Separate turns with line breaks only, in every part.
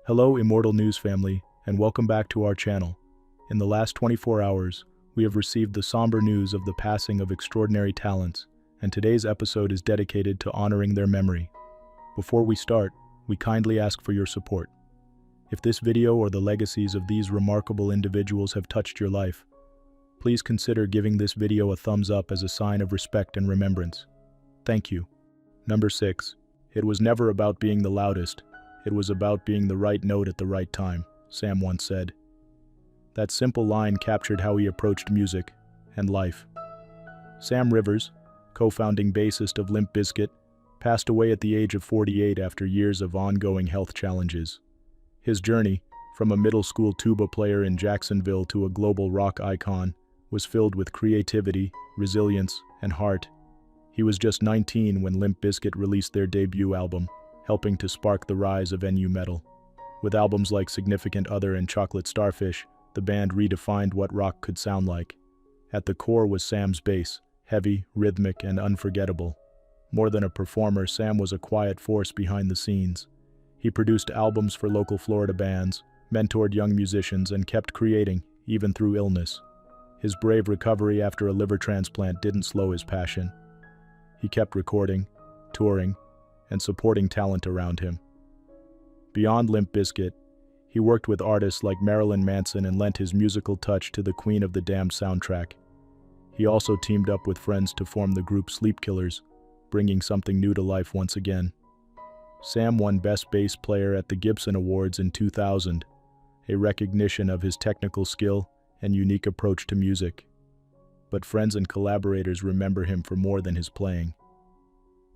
Hello, Immortal News family, and welcome back to our channel. In the last 24 hours, we have received the somber news of the passing of extraordinary talents, and today's episode is dedicated to honoring their memory. Before we start, we kindly ask for your support. If this video or the legacies of these remarkable individuals have touched your life, please consider giving this video a thumbs up as a sign of respect and remembrance. Thank you. Number 6. It was never about being the loudest. It was about being the right note at the right time, Sam once said. That simple line captured how he approached music and life. Sam Rivers, co-founding bassist of Limp Bizkit, passed away at the age of 48 after years of ongoing health challenges. His journey, from a middle school tuba player in Jacksonville to a global rock icon, was filled with creativity, resilience, and heart. He was just 19 when Limp Bizkit released their debut album, helping to spark the rise of nu metal. With albums like Significant Other and Chocolate Starfish, the band redefined what rock could sound like. At the core was Sam's bass, heavy, rhythmic, and unforgettable. More than a performer, Sam was a quiet force behind the scenes. He produced albums for local Florida bands, mentored young musicians, and kept creating, even through illness. His brave recovery after a liver transplant didn't slow his passion. He kept recording, touring, and supporting talent around him. Beyond Limp Bizkit, he worked with artists like Marilyn Manson and lent his musical touch to the Queen of the Damned soundtrack. He also teamed up with friends to form the group Sleep Killers, bringing something new to life once again. Sam won Best Bass Player at the Gibson Awards in 2000, a recognition of his technical skill and unique approach to music. But friends and collaborators remember him for more than his playing.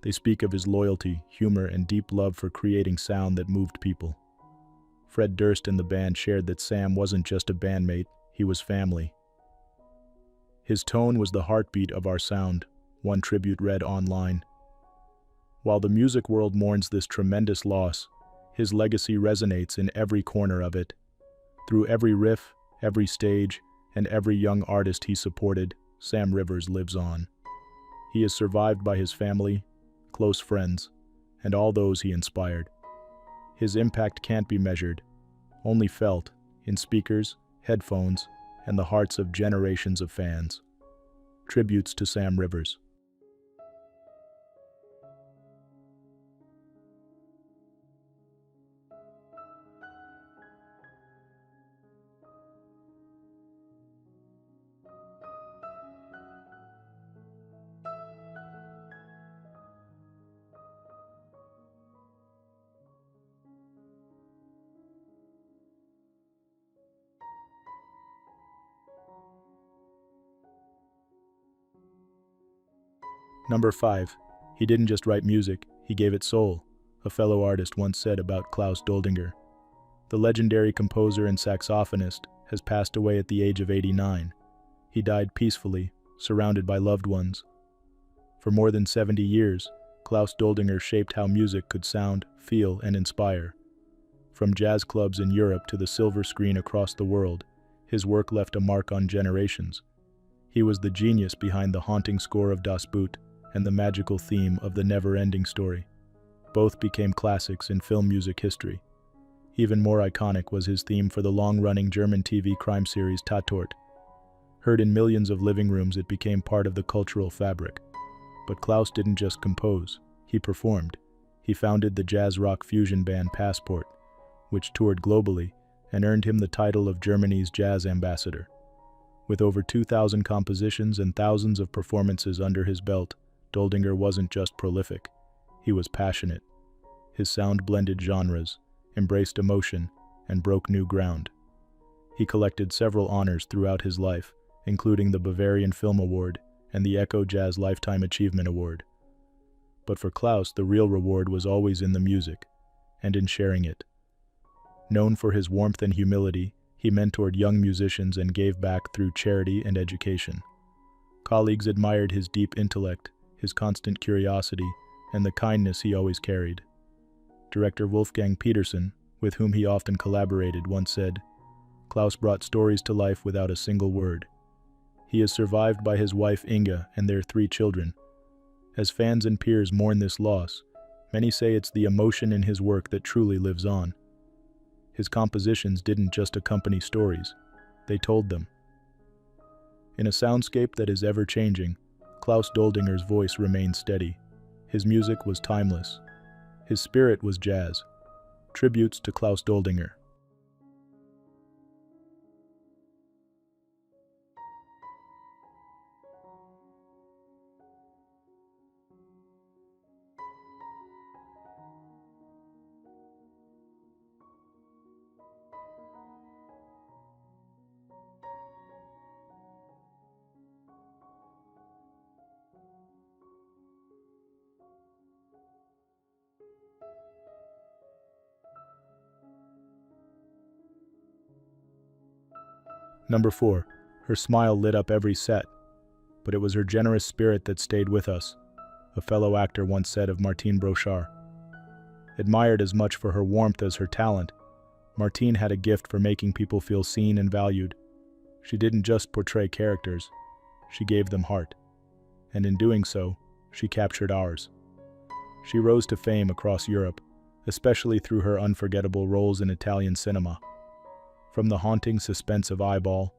They speak of his loyalty, humor, and deep love for creating sound that moved people. Fred Durst and the band shared that Sam wasn't just a bandmate, he was family. His tone was the heartbeat of our sound, one tribute read online. While the music world mourns this tremendous loss, his legacy resonates in every corner of it. Through every riff, every stage, and every young artist he supported, Sam Rivers lives on. He is survived by his family, close friends, and all those he inspired. His impact can't be measured, only felt in speakers, headphones, and the hearts of generations of fans. Tributes to Sam Rivers. Number 5. He didn't just write music, he gave it soul, a fellow artist once said about Klaus Doldinger. The legendary composer and saxophonist has passed away at the age of 89. He died peacefully, surrounded by loved ones. For more than 70 years, Klaus Doldinger shaped how music could sound, feel, and inspire. From jazz clubs in Europe to the silver screen across the world, his work left a mark on generations. He was the genius behind the haunting score of Das Boot and the magical theme of The Never-Ending Story. Both became classics in film music history. Even more iconic was his theme for the long-running German TV crime series Tatort. Heard in millions of living rooms, it became part of the cultural fabric. But Klaus didn't just compose, he performed. He founded the jazz-rock fusion band Passport, which toured globally and earned him the title of Germany's jazz ambassador. With over 2,000 compositions and thousands of performances under his belt, Doldinger wasn't just prolific, he was passionate. His sound blended genres, embraced emotion, and broke new ground. He collected several honors throughout his life, including the Bavarian Film Award and the Echo Jazz Lifetime Achievement Award. But for Klaus, the real reward was always in the music, and in sharing it. Known for his warmth and humility, he mentored young musicians and gave back through charity and education. Colleagues admired his deep intellect, his constant curiosity, and the kindness he always carried. Director Wolfgang Petersen, with whom he often collaborated, once said, "Klaus brought stories to life without a single word." He is survived by his wife Inga and their 3 children. As fans and peers mourn this loss, many say it's the emotion in his work that truly lives on. His compositions didn't just accompany stories, they told them. In a soundscape that is ever-changing, Klaus Doldinger's voice remained steady. His music was timeless. His spirit was jazz. Tributes to Klaus Doldinger. Number 4. Her smile lit up every set, but it was her generous spirit that stayed with us, a fellow actor once said of Martine Brochard. Admired as much for her warmth as her talent, Martine had a gift for making people feel seen and valued. She didn't just portray characters, she gave them heart. And in doing so, she captured ours. She rose to fame across Europe, especially through her unforgettable roles in Italian cinema. From the haunting suspense of Eyeball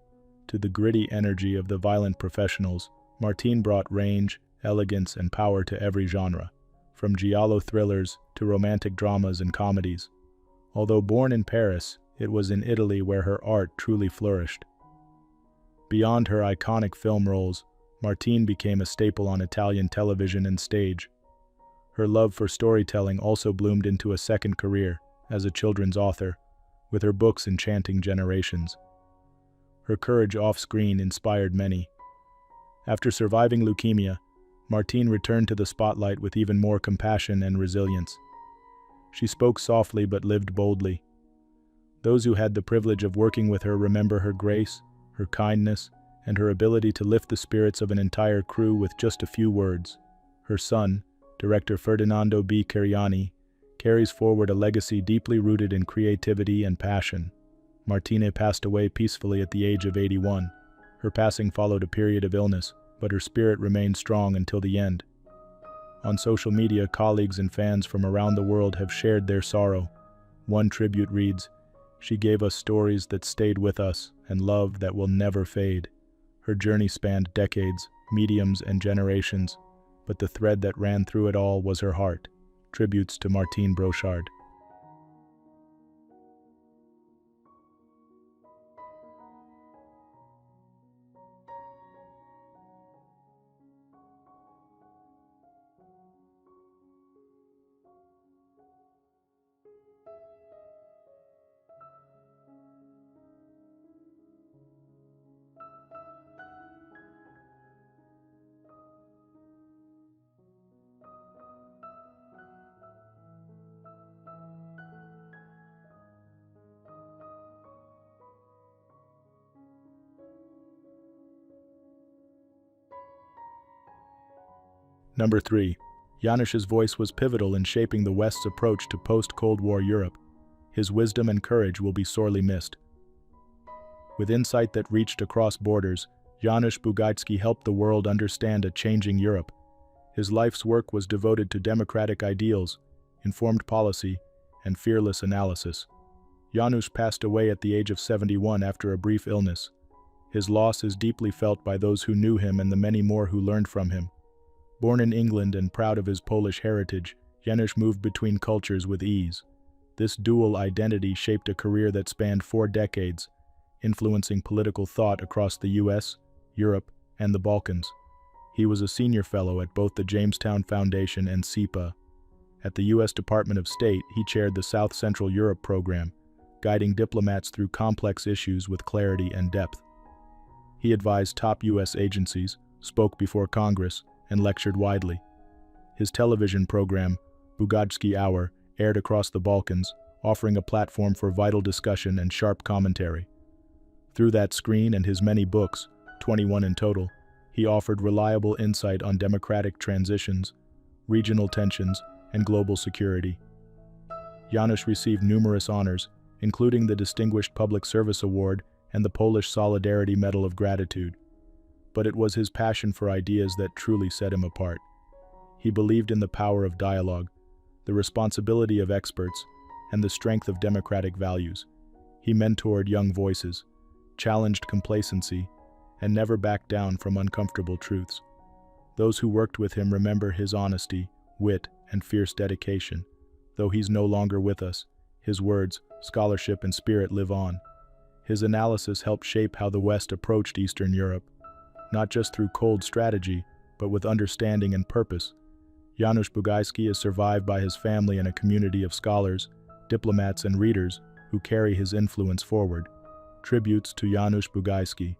to the gritty energy of The Violent Professionals, Martine brought range, elegance, and power to every genre, from giallo thrillers to romantic dramas and comedies. Although born in Paris, it was in Italy where her art truly flourished. Beyond her iconic film roles, Martine became a staple on Italian television and stage. Her love for storytelling also bloomed into a second career as a children's author, with her books enchanting generations. Her courage off-screen inspired many. After surviving leukemia, Martine returned to the spotlight with even more compassion and resilience. She spoke softly but lived boldly. Those who had the privilege of working with her remember her grace, her kindness, and her ability to lift the spirits of an entire crew with just a few words. Her son, director Ferdinando B. Cariani, carries forward a legacy deeply rooted in creativity and passion. Martine passed away peacefully at the age of 81. Her passing followed a period of illness, but her spirit remained strong until the end. On social media, colleagues and fans from around the world have shared their sorrow. One tribute reads, "She gave us stories that stayed with us and love that will never fade." Her journey spanned decades, mediums, and generations, but the thread that ran through it all was her heart. Tributes to Martine Brochard. Number 3. Janusz's voice was pivotal in shaping the West's approach to post-Cold War Europe. His wisdom and courage will be sorely missed. With insight that reached across borders, Janusz Bugajski helped the world understand a changing Europe. His life's work was devoted to democratic ideals, informed policy, and fearless analysis. Janusz passed away at the age of 71 after a brief illness. His loss is deeply felt by those who knew him and the many more who learned from him. Born in England and proud of his Polish heritage, Janusz moved between cultures with ease. This dual identity shaped a career that spanned 4 decades, influencing political thought across the US, Europe, and the Balkans. He was a senior fellow at both the Jamestown Foundation and SIPA. At the US Department of State, he chaired the South Central Europe program, guiding diplomats through complex issues with clarity and depth. He advised top US agencies, spoke before Congress, and lectured widely. His television program, Bugajski Hour, aired across the Balkans, offering a platform for vital discussion and sharp commentary. Through that screen and his many books, 21 in total, he offered reliable insight on democratic transitions, regional tensions, and global security. Janusz received numerous honors, including the Distinguished Public Service Award and the Polish Solidarity Medal of Gratitude. But it was his passion for ideas that truly set him apart. He believed in the power of dialogue, the responsibility of experts, and the strength of democratic values. He mentored young voices, challenged complacency, and never backed down from uncomfortable truths. Those who worked with him remember his honesty, wit, and fierce dedication. Though he's no longer with us, his words, scholarship, and spirit live on. His analysis helped shape how the West approached Eastern Europe, not just through cold strategy, but with understanding and purpose. Janusz Bugajski is survived by his family and a community of scholars, diplomats, and readers who carry his influence forward. Tributes to Janusz Bugajski.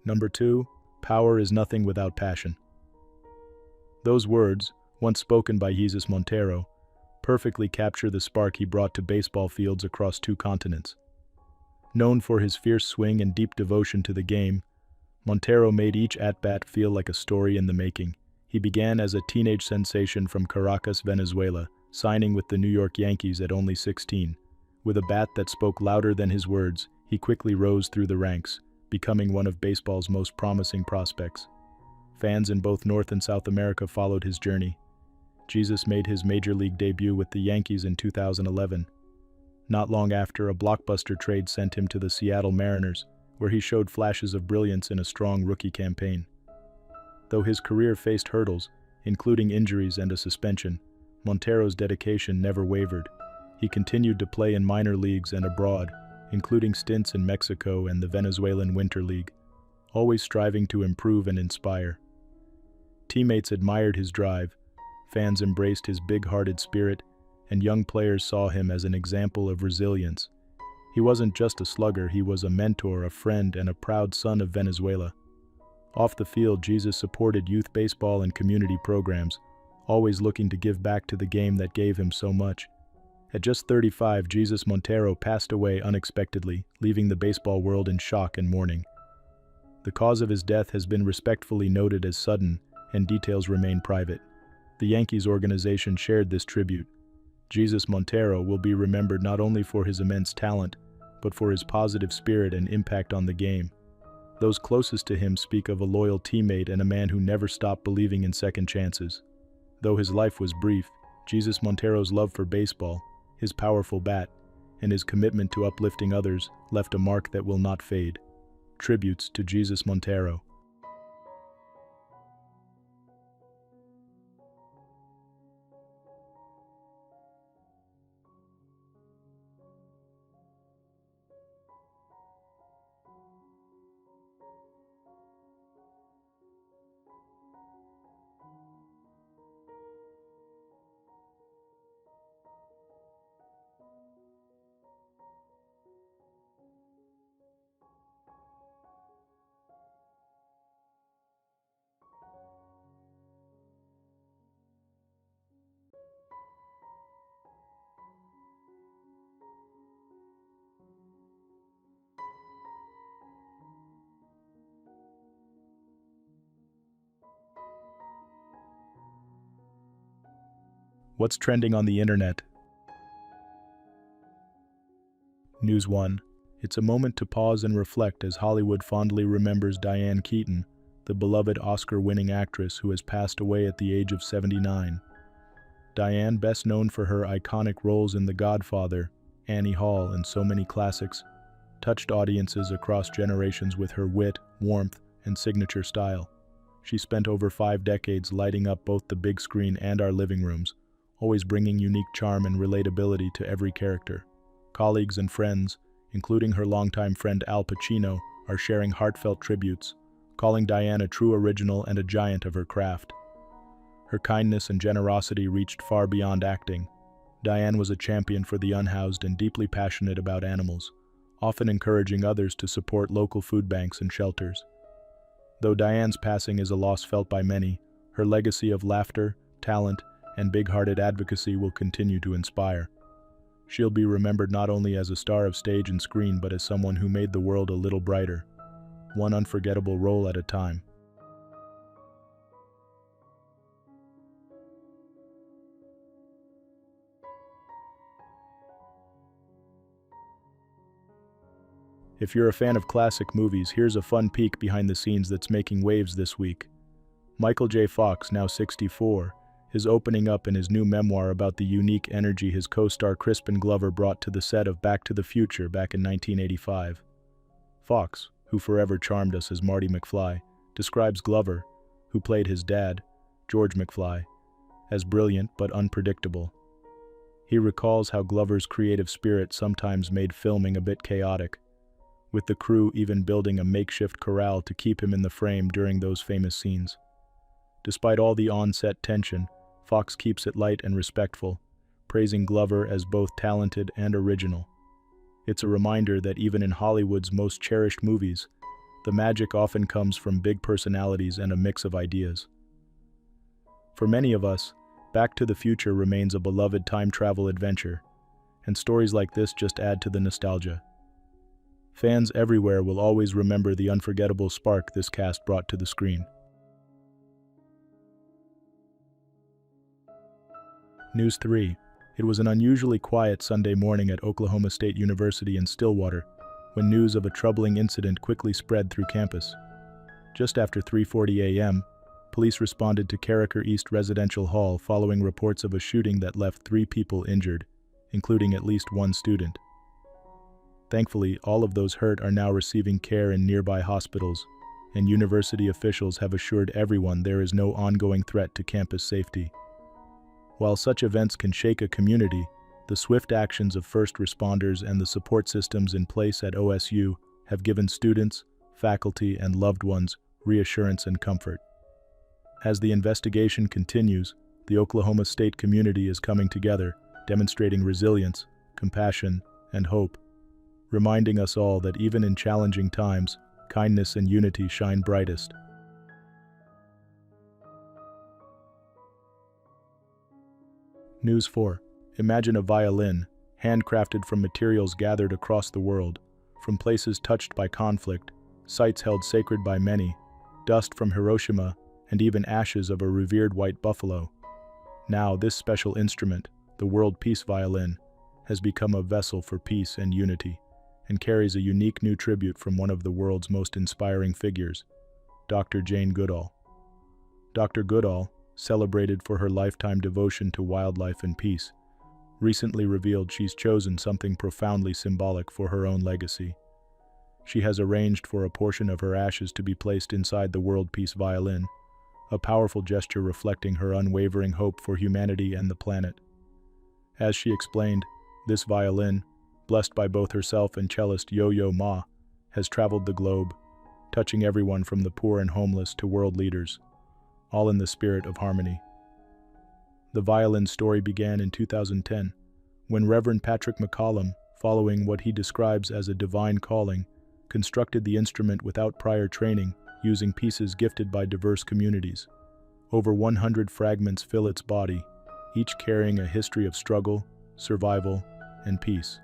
Number 2, power is nothing without passion. Those words, once spoken by Jesus Montero, perfectly capture the spark he brought to baseball fields across 2 continents. Known for his fierce swing and deep devotion to the game, Montero made each at-bat feel like a story in the making. He began as a teenage sensation from Caracas, Venezuela, signing with the New York Yankees at only 16. With a bat that spoke louder than his words, he quickly rose through the ranks, becoming one of baseball's most promising prospects. Fans in both North and South America followed his journey. Jesus made his major league debut with the Yankees in 2011. Not long after, a blockbuster trade sent him to the Seattle Mariners, where he showed flashes of brilliance in a strong rookie campaign. Though his career faced hurdles, including injuries and a suspension, Montero's dedication never wavered. He continued to play in minor leagues and abroad, including stints in Mexico and the Venezuelan Winter League, always striving to improve and inspire. Teammates admired his drive, fans embraced his big-hearted spirit, and young players saw him as an example of resilience. He wasn't just a slugger, he was a mentor, a friend, and a proud son of Venezuela. Off the field, Jesus supported youth baseball and community programs, always looking to give back to the game that gave him so much. At just 35, Jesus Montero passed away unexpectedly, leaving the baseball world in shock and mourning. The cause of his death has been respectfully noted as sudden, and details remain private. The Yankees organization shared this tribute. Jesus Montero will be remembered not only for his immense talent, but for his positive spirit and impact on the game. Those closest to him speak of a loyal teammate and a man who never stopped believing in second chances. Though his life was brief, Jesus Montero's love for baseball, his powerful bat, and his commitment to uplifting others left a mark that will not fade. Tributes to Jesus Montero. What's trending on the internet? News 1. It's a moment to pause and reflect as Hollywood fondly remembers Diane Keaton, the beloved Oscar-winning actress who has passed away at the age of 79. Diane, best known for her iconic roles in The Godfather, Annie Hall, and so many classics, touched audiences across generations with her wit, warmth, and signature style. She spent over 5 decades lighting up both the big screen and our living rooms, always bringing unique charm and relatability to every character. Colleagues and friends, including her longtime friend Al Pacino, are sharing heartfelt tributes, calling Diane a true original and a giant of her craft. Her kindness and generosity reached far beyond acting. Diane was a champion for the unhoused and deeply passionate about animals, often encouraging others to support local food banks and shelters. Though Diane's passing is a loss felt by many, her legacy of laughter, talent, and big-hearted advocacy will continue to inspire. She'll be remembered not only as a star of stage and screen, but as someone who made the world a little brighter, one unforgettable role at a time. If you're a fan of classic movies, here's a fun peek behind the scenes that's making waves this week. Michael J. Fox, now 64, is opening up in his new memoir about the unique energy his co-star Crispin Glover brought to the set of Back to the Future back in 1985. Fox, who forever charmed us as Marty McFly, describes Glover, who played his dad, George McFly, as brilliant but unpredictable. He recalls how Glover's creative spirit sometimes made filming a bit chaotic, with the crew even building a makeshift corral to keep him in the frame during those famous scenes. Despite all the on-set tension, Fox keeps it light and respectful, praising Glover as both talented and original. It's a reminder that even in Hollywood's most cherished movies, the magic often comes from big personalities and a mix of ideas. For many of us, Back to the Future remains a beloved time travel adventure, and stories like this just add to the nostalgia. Fans everywhere will always remember the unforgettable spark this cast brought to the screen. News 3. It was an unusually quiet Sunday morning at Oklahoma State University in Stillwater when news of a troubling incident quickly spread through campus. Just after 3:40 a.m., police responded to Carricker East Residential Hall following reports of a shooting that left 3 people injured, including at least 1 student. Thankfully, all of those hurt are now receiving care in nearby hospitals, and university officials have assured everyone there is no ongoing threat to campus safety. While such events can shake a community, the swift actions of first responders and the support systems in place at OSU have given students, faculty, and loved ones reassurance and comfort. As the investigation continues, the Oklahoma State community is coming together, demonstrating resilience, compassion, and hope, reminding us all that even in challenging times, kindness and unity shine brightest. News 4. Imagine a violin, handcrafted from materials gathered across the world, from places touched by conflict, sites held sacred by many, dust from Hiroshima, and even ashes of a revered white buffalo. Now this special instrument, the World Peace Violin, has become a vessel for peace and unity, and carries a unique new tribute from one of the world's most inspiring figures, Dr. Jane Goodall. Dr. Goodall, celebrated for her lifetime devotion to wildlife and peace, recently revealed she's chosen something profoundly symbolic for her own legacy. She has arranged for a portion of her ashes to be placed inside the World Peace Violin, a powerful gesture reflecting her unwavering hope for humanity and the planet. As she explained, this violin, blessed by both herself and cellist Yo-Yo Ma, has traveled the globe, touching everyone from the poor and homeless to world leaders, all in the spirit of harmony. The violin story began in 2010, when Reverend Patrick McCollum, following what he describes as a divine calling, constructed the instrument without prior training, using pieces gifted by diverse communities. Over 100 fragments fill its body, each carrying a history of struggle, survival, and peace.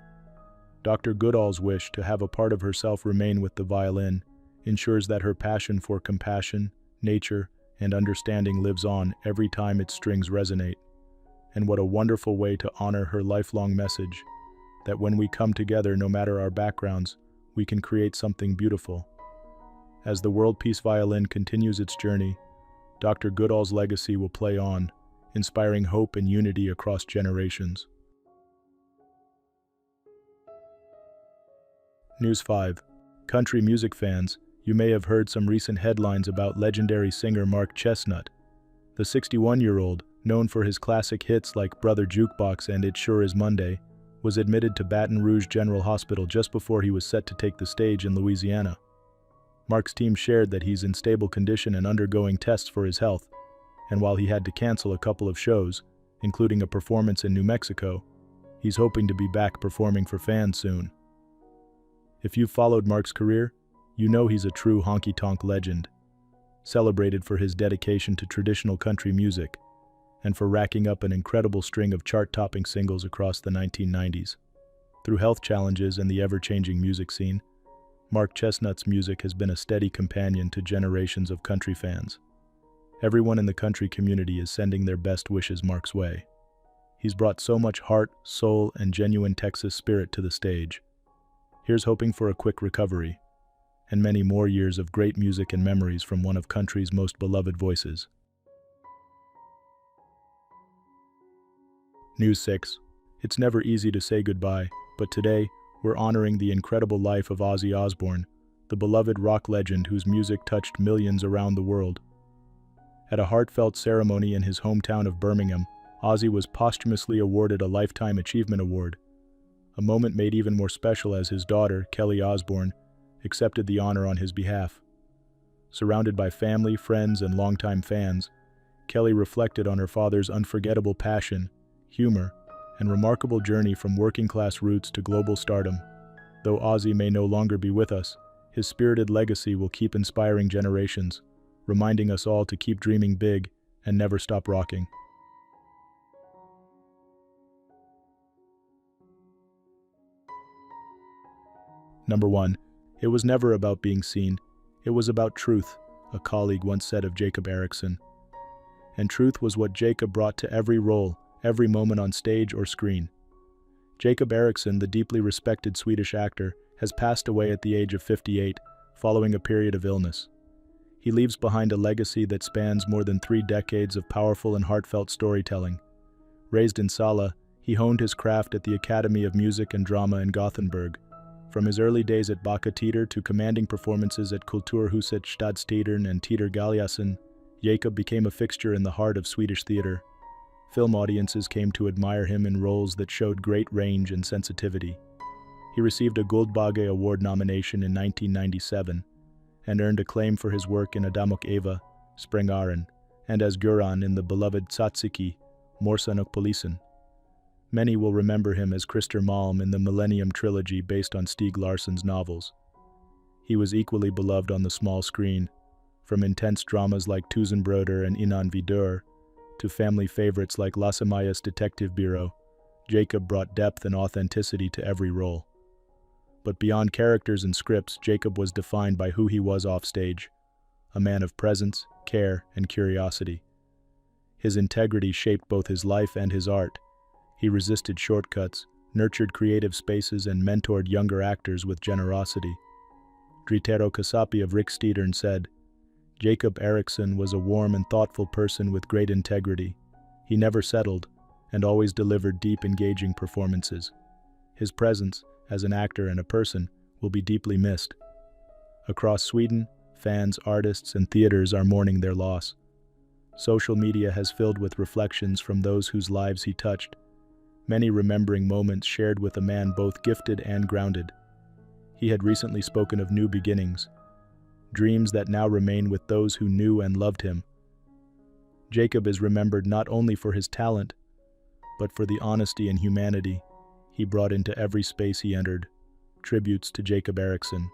Dr. Goodall's wish to have a part of herself remain with the violin ensures that her passion for compassion, nature, and understanding lives on every time its strings resonate. And what a wonderful way to honor her lifelong message, that when we come together, no matter our backgrounds, we can create something beautiful. As the World Peace Violin continues its journey, Dr. Goodall's legacy will play on, inspiring hope and unity across generations. News 5. Country music fans, you may have heard some recent headlines about legendary singer Mark Chestnut. The 61-year-old, known for his classic hits like Brother Jukebox and It Sure Is Monday, was admitted to Baton Rouge General Hospital just before he was set to take the stage in Louisiana. Mark's team shared that he's in stable condition and undergoing tests for his health, and while he had to cancel a couple of shows, including a performance in New Mexico, he's hoping to be back performing for fans soon. If you've followed Mark's career, you know he's a true honky-tonk legend, celebrated for his dedication to traditional country music, and for racking up an incredible string of chart-topping singles across the 1990s. Through health challenges and the ever-changing music scene, Mark Chestnut's music has been a steady companion to generations of country fans. Everyone in the country community is sending their best wishes Mark's way. He's brought so much heart, soul, and genuine Texas spirit to the stage. Here's hoping for a quick recovery, and many more years of great music and memories from one of country's most beloved voices. News 6. It's never easy to say goodbye, but today, we're honoring the incredible life of Ozzy Osbourne, the beloved rock legend whose music touched millions around the world. At a heartfelt ceremony in his hometown of Birmingham, Ozzy was posthumously awarded a Lifetime Achievement Award, a moment made even more special as his daughter, Kelly Osbourne, accepted the honor on his behalf. Surrounded by family, friends, and longtime fans, Kelly reflected on her father's unforgettable passion, humor, and remarkable journey from working-class roots to global stardom. Though Ozzy may no longer be with us, his spirited legacy will keep inspiring generations, reminding us all to keep dreaming big and never stop rocking. Number 1. It was never about being seen. It was about truth, a colleague once said of Jacob Erickson. And truth was what Jacob brought to every role, every moment on stage or screen. Jacob Erickson, the deeply respected Swedish actor, has passed away at the age of 58, following a period of illness. He leaves behind a legacy that spans more than 3 decades of powerful and heartfelt storytelling. Raised in Sala, he honed his craft at the Academy of Music and Drama in Gothenburg. From his early days at Backa Teater to commanding performances at Kulturhuset Stadsteatern and Teater Galliasen, Jacob became a fixture in the heart of Swedish theater. Film audiences came to admire him in roles that showed great range and sensitivity. He received a Guldbagge Award nomination in 1997 and earned acclaim for his work in Adamok Eva, Sprängaren, and as Göran in the beloved Tsatsiki, Morsan och Polisen. Many will remember him as Christer Malm in the Millennium Trilogy based on Stieg Larsson's novels. He was equally beloved on the small screen, from intense dramas like Tusenbröder and Innan vi dör, to family favorites like Lasse Majas Detective Bureau. Jacob brought depth and authenticity to every role. But beyond characters and scripts, Jacob was defined by who he was offstage, a man of presence, care, and curiosity. His integrity shaped both his life and his art. He resisted shortcuts, nurtured creative spaces, and mentored younger actors with generosity. Dritero Kasapi of Rikssteatern said, "Jacob Erickson was a warm and thoughtful person with great integrity. He never settled, and always delivered deep, engaging performances. His presence, as an actor and a person, will be deeply missed." Across Sweden, fans, artists, and theaters are mourning their loss. Social media has filled with reflections from those whose lives he touched, many remembering moments shared with a man both gifted and grounded. He had recently spoken of new beginnings, dreams that now remain with those who knew and loved him. Jacob is remembered not only for his talent, but for the honesty and humanity he brought into every space he entered. Tributes to Jacob Erickson.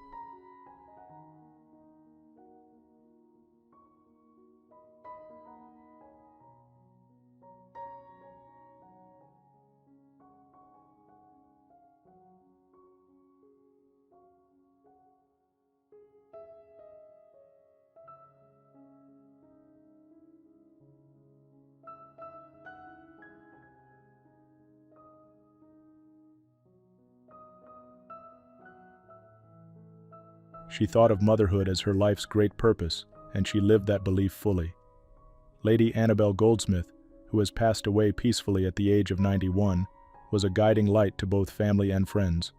She thought of motherhood as her life's great purpose, and she lived that belief fully. Lady Annabel Goldsmith, who has passed away peacefully at the age of 91, was a guiding light to both family and friends.